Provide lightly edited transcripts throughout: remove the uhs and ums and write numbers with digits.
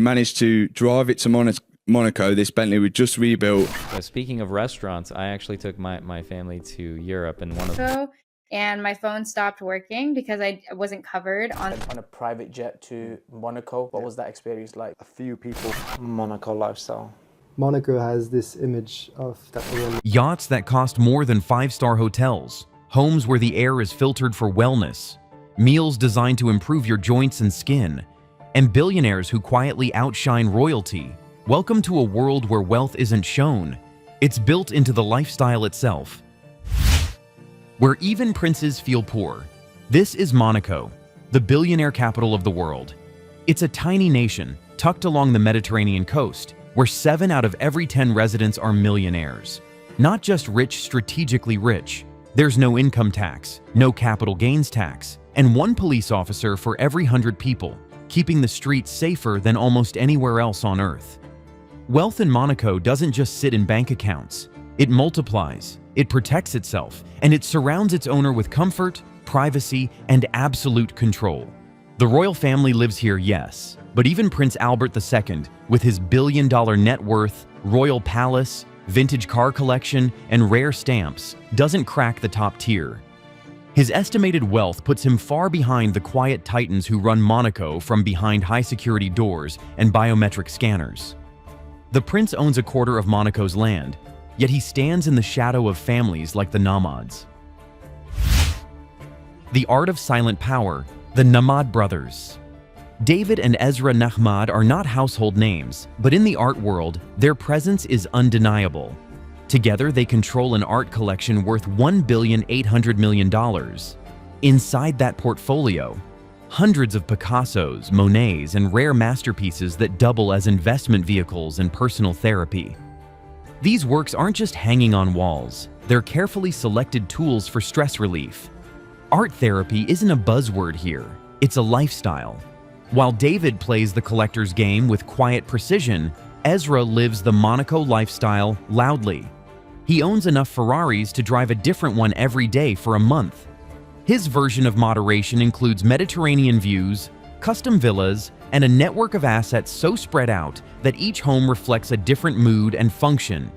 managed to drive it to Monaco. This Bentley we just rebuilt. Speaking of restaurants, I actually took my family to Europe, and one of and my phone stopped working because I wasn't covered on a private jet to Monaco. What was that experience like? A few people. Monaco Lifestyle. Monaco has this image of that yachts that cost more than 5-star hotels, homes where the air is filtered for wellness, meals designed to improve your joints and skin, and billionaires who quietly outshine royalty. Welcome to a world where wealth isn't shown. It's built into the lifestyle itself. Where even princes feel poor. This is Monaco, the billionaire capital of the world. It's a tiny nation tucked along the Mediterranean coast, where 7 out of every 10 residents are millionaires. Not just rich, strategically rich. There's no income tax, no capital gains tax, and 1 police officer for every 100 people, keeping the streets safer than almost anywhere else on Earth. Wealth in Monaco doesn't just sit in bank accounts. It multiplies, it protects itself, and it surrounds its owner with comfort, privacy, and absolute control. The royal family lives here, yes, but even Prince Albert II, with his billion-dollar net worth, royal palace, vintage car collection, and rare stamps, doesn't crack the top tier. His estimated wealth puts him far behind the quiet titans who run Monaco from behind high-security doors and biometric scanners. The prince owns a quarter of Monaco's land, yet he stands in the shadow of families like the Nomads. The art of silent power, the Nomad brothers. David and Ezra Nahmad are not household names, but in the art world, their presence is undeniable. Together, they control an art collection worth $1.8 billion. Inside that portfolio, hundreds of Picassos, Monets, and rare masterpieces that double as investment vehicles and personal therapy. These works aren't just hanging on walls, they're carefully selected tools for stress relief. Art therapy isn't a buzzword here, it's a lifestyle. While David plays the collector's game with quiet precision, Ezra lives the Monaco lifestyle loudly. He owns enough Ferraris to drive a different one every day for a month. His version of moderation includes Mediterranean views, custom villas, and a network of assets so spread out that each home reflects a different mood and function.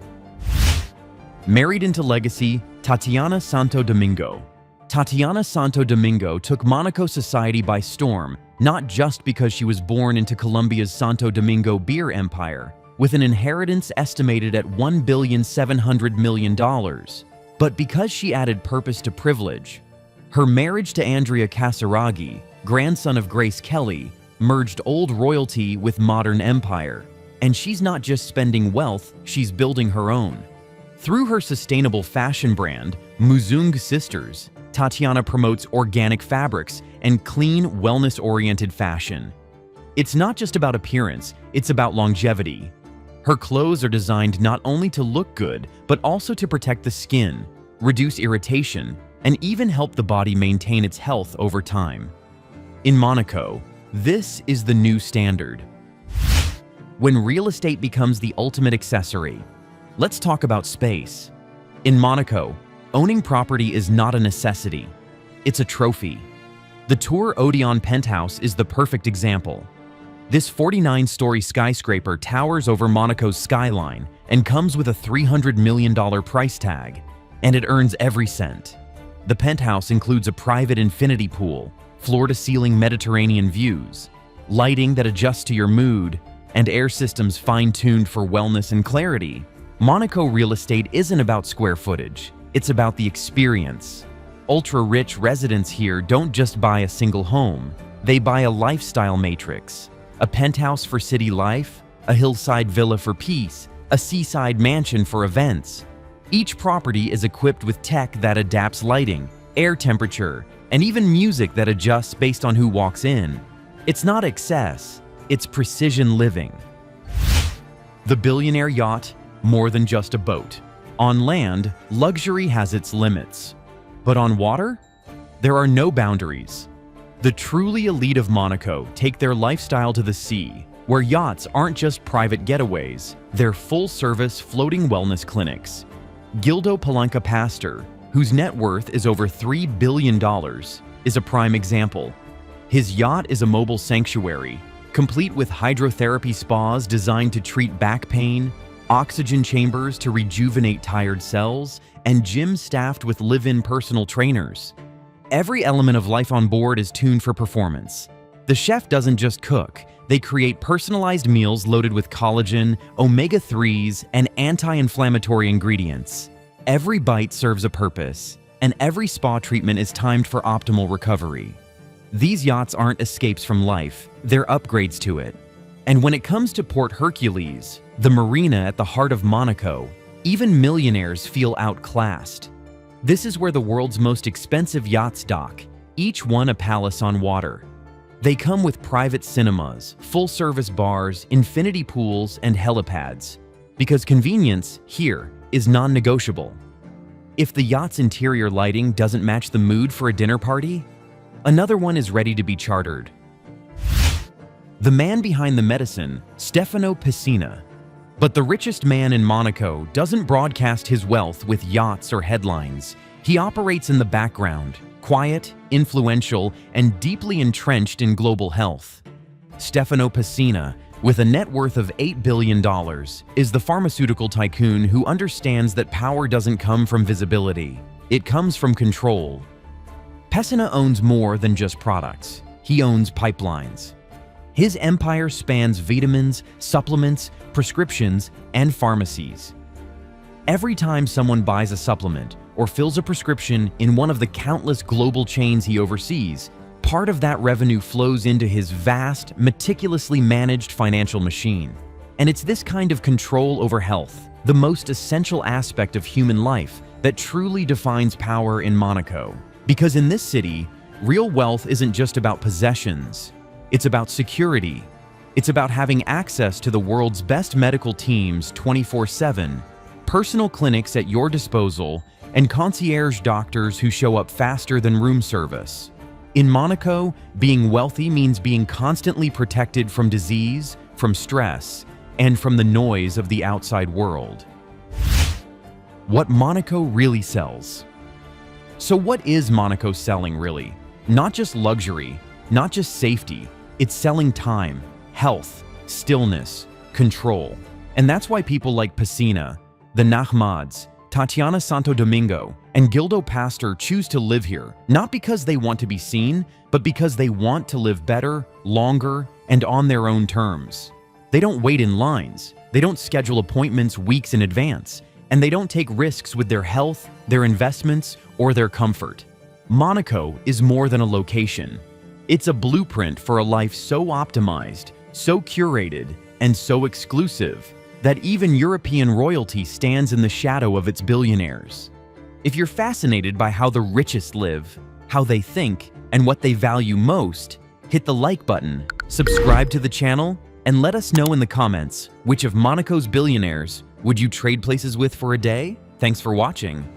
Married into legacy, Tatiana Santo Domingo. Tatiana Santo Domingo took Monaco society by storm, not just because she was born into Colombia's Santo Domingo beer empire, with an inheritance estimated at $1.7 billion, but because she added purpose to privilege. Her marriage to Andrea Casiraghi, grandson of Grace Kelly, merged old royalty with modern empire. And she's not just spending wealth, she's building her own. Through her sustainable fashion brand, Muzung Sisters, Tatiana promotes organic fabrics and clean, wellness-oriented fashion. It's not just about appearance, it's about longevity. Her clothes are designed not only to look good, but also to protect the skin, reduce irritation, and even help the body maintain its health over time. In Monaco, this is the new standard. When real estate becomes the ultimate accessory, let's talk about space. In Monaco, owning property is not a necessity, it's a trophy. The Tour Odeon penthouse is the perfect example. This 49-story skyscraper towers over Monaco's skyline and comes with a $300 million price tag, and it earns every cent. The penthouse includes a private infinity pool, floor-to-ceiling Mediterranean views, lighting that adjusts to your mood, and air systems fine-tuned for wellness and clarity. Monaco real estate isn't about square footage, it's about the experience. Ultra-rich residents here don't just buy a single home, they buy a lifestyle matrix. A penthouse for city life, a hillside villa for peace, a seaside mansion for events. Each property is equipped with tech that adapts lighting, air temperature, and even music that adjusts based on who walks in. It's not excess, it's precision living. The Billionaire yacht, more than just a boat. On land, luxury has its limits. But on water, there are no boundaries. The truly elite of Monaco take their lifestyle to the sea, where yachts aren't just private getaways, they're full-service floating wellness clinics. Gildo Palanca Pastor, whose net worth is over $3 billion, is a prime example. His yacht is a mobile sanctuary, complete with hydrotherapy spas designed to treat back pain, oxygen chambers to rejuvenate tired cells, and gyms staffed with live-in personal trainers. Every element of life on board is tuned for performance. The chef doesn't just cook, they create personalized meals loaded with collagen, omega-3s, and anti-inflammatory ingredients. Every bite serves a purpose, and every spa treatment is timed for optimal recovery. These yachts aren't escapes from life, they're upgrades to it. And when it comes to Port Hercules, the marina at the heart of Monaco, even millionaires feel outclassed. This is where the world's most expensive yachts dock, each one a palace on water. They come with private cinemas, full-service bars, infinity pools, and helipads, because convenience here is non-negotiable. If the yacht's interior lighting doesn't match the mood for a dinner party, another one is ready to be chartered. The man behind the medicine, Stefano Pessina. But the richest man in Monaco doesn't broadcast his wealth with yachts or headlines. He operates in the background, quiet, influential, and deeply entrenched in global health. Stefano Pessina, with a net worth of $8 billion, is the pharmaceutical tycoon who understands that power doesn't come from visibility. It comes from control. Pessina owns more than just products. He owns pipelines. His empire spans vitamins, supplements, prescriptions, and pharmacies. Every time someone buys a supplement or fills a prescription in one of the countless global chains he oversees, part of that revenue flows into his vast, meticulously managed financial machine. And it's this kind of control over health, the most essential aspect of human life, that truly defines power in Monaco. Because in this city, real wealth isn't just about possessions. It's about security. It's about having access to the world's best medical teams 24/7, personal clinics at your disposal, and concierge doctors who show up faster than room service. In Monaco, being wealthy means being constantly protected from disease, from stress, and from the noise of the outside world. What Monaco really sells. So what is Monaco selling really? Not just luxury, not just safety. It's selling time, health, stillness, control. And that's why people like Pessina, the Nahmads, Tatiana Santo Domingo, and Gildo Pastor choose to live here, not because they want to be seen, but because they want to live better, longer, and on their own terms. They don't wait in lines, they don't schedule appointments weeks in advance, and they don't take risks with their health, their investments, or their comfort. Monaco is more than a location. It's a blueprint for a life so optimized, so curated, and so exclusive that even European royalty stands in the shadow of its billionaires. If you're fascinated by how the richest live, how they think, and what they value most, hit the like button, subscribe to the channel, and let us know in the comments which of Monaco's billionaires would you trade places with for a day? Thanks for watching.